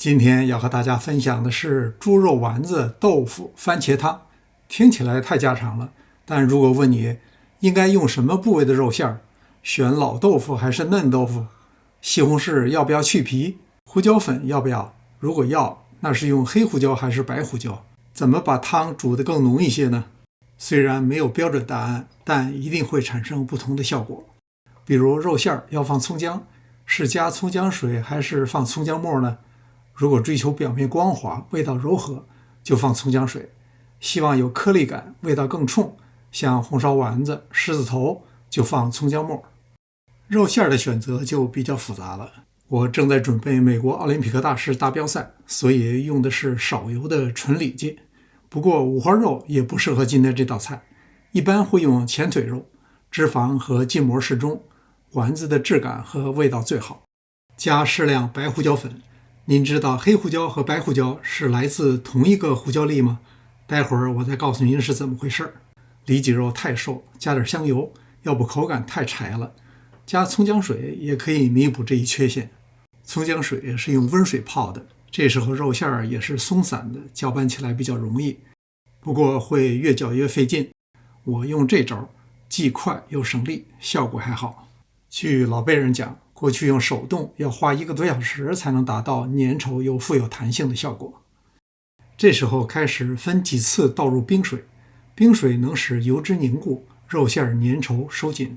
今天要和大家分享的是豬肉丸子豆腐番茄湯，听起来太家常了，但如果問你應該用什麼部位的肉餡，選老豆腐還是嫩豆腐？西紅柿要不要去皮？胡椒粉要不要？如果要，那是用黑胡椒還是白胡椒？怎麼把湯煮得更濃一些呢？雖然沒有標準答案，但一定會產生不同的效果。比如肉餡要放蔥薑，是加蔥薑水還是放蔥薑末呢？如果追求表面光滑、味道柔和，就放蔥薑水；希望有顆粒感、味道更衝，像紅燒丸子、獅子頭，就放蔥薑末。肉餡的選擇就比較複雜了。我正在準備美國奧林匹克大師大標賽，所以用的是少油的純里脊。不過五花肉也不適合今天這道菜，一般會用前腿肉，脂肪和筋膜適中，丸子的質感和味道最好。加適量白胡椒粉。您知道黑胡椒和白胡椒是來自同一個胡椒粒嗎？待會兒我再告訴您是怎麼回事。里脊肉太瘦，加點香油，要不口感太柴了。加蔥薑水也可以彌補這一缺陷。蔥薑水是用溫水泡的，這時候肉餡也是鬆散的，攪拌起來比較容易，不過會越攪越費勁。我用這招，既快又省力，效果還好。據老輩人講，過去用手動要花1個多小時才能達到粘稠又富有彈性的效果。這時候開始分幾次倒入冰水，冰水能使油脂凝固，肉餡粘稠收緊。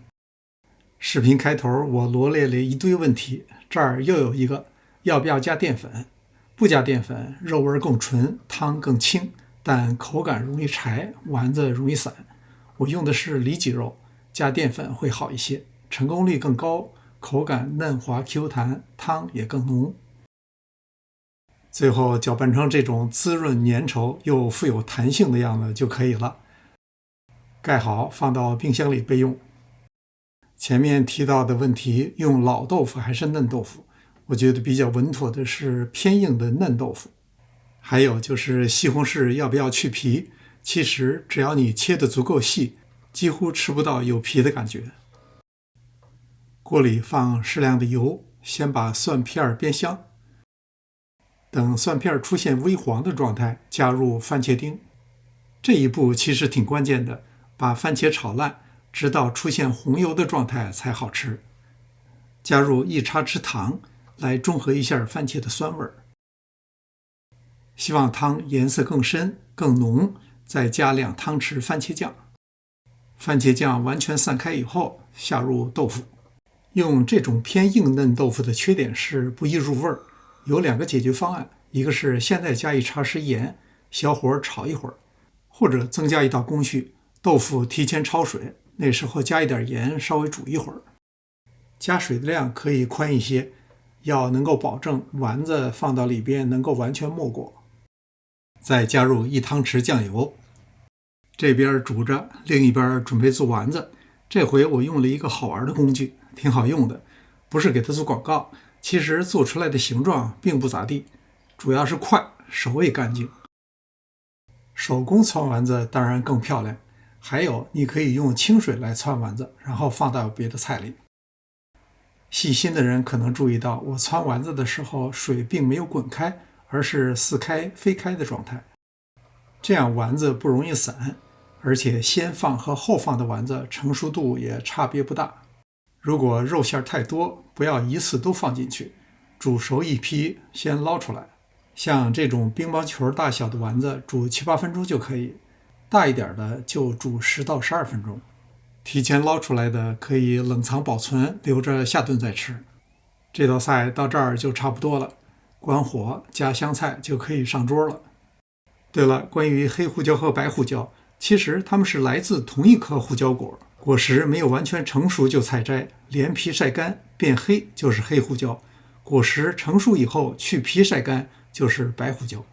視頻開頭我羅列了一堆問題，這兒又有一個，要不要加澱粉？不加澱粉，肉味更純，湯更清，但口感容易柴，丸子容易散。我用的是里脊肉，加澱粉會好一些，成功率更高，口感嫩滑 Q 彈，湯也更濃。最後攪拌成这種滋潤粘稠又富有彈性的樣子就可以了。蓋好，放到冰箱裡備用。前面提到的問題，用老豆腐還是嫩豆腐？我覺得比較穩妥的是偏硬的嫩豆腐。還有就是西紅柿要不要去皮？其實只要你切得足夠細，幾乎吃不到有皮的感覺。鍋裡放適量的油，先把蒜片煸香。等蒜片出現微黃的狀態，加入番茄丁。這一步其實挺關鍵的，把番茄炒爛，直到出現紅油的狀態才好吃。加入1茶匙糖，來中和一下番茄的酸味。希望湯顏色更深、更濃，再加2湯匙番茄醬。番茄醬完全散開以後，下入豆腐。用這種偏硬嫩豆腐的缺點是不易入味兒，有2個解決方案，一個是現在加1茶匙鹽，小火炒一會兒，或者增加一道工序，豆腐提前焯水，那時候加一點鹽，稍微煮一會兒。加水的量可以寬一些，要能夠保證丸子放到裡邊能夠完全沒過。再加入1湯匙醬油，這邊煮着，另一邊準備做丸子。這回我用了一個好玩的工具，挺好用的，不是給它做廣告，其實做出來的形狀並不咋地，主要是快，手也乾淨。手工汆丸子當然更漂亮，還有你可以用清水來汆丸子，然後放到別的菜裡。細心的人可能注意到，我汆丸子的時候水並沒有滾開，而是似開非開的狀態，這樣丸子不容易散，而且先放和後放的丸子成熟度也差別不大。如果肉餡太多，不要一次都放進去，煮熟一批先撈出來。像這種乒乓球大小的丸子煮7、8分鐘就可以，大一點的就煮10到12分鐘。提前撈出來的可以冷藏保存，留着下頓再吃。這道菜到這兒就差不多了，關火加香菜就可以上桌了。對了，關於黑胡椒和白胡椒，其實它們是來自同一顆胡椒果，果實沒有完全成熟就採摘，連皮曬乾變黑就是黑胡椒，果實成熟以後去皮曬乾就是白胡椒。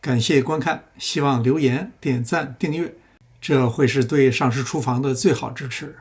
感謝觀看，希望留言、點讚、訂閱，這會是對上師廚房的最好支持。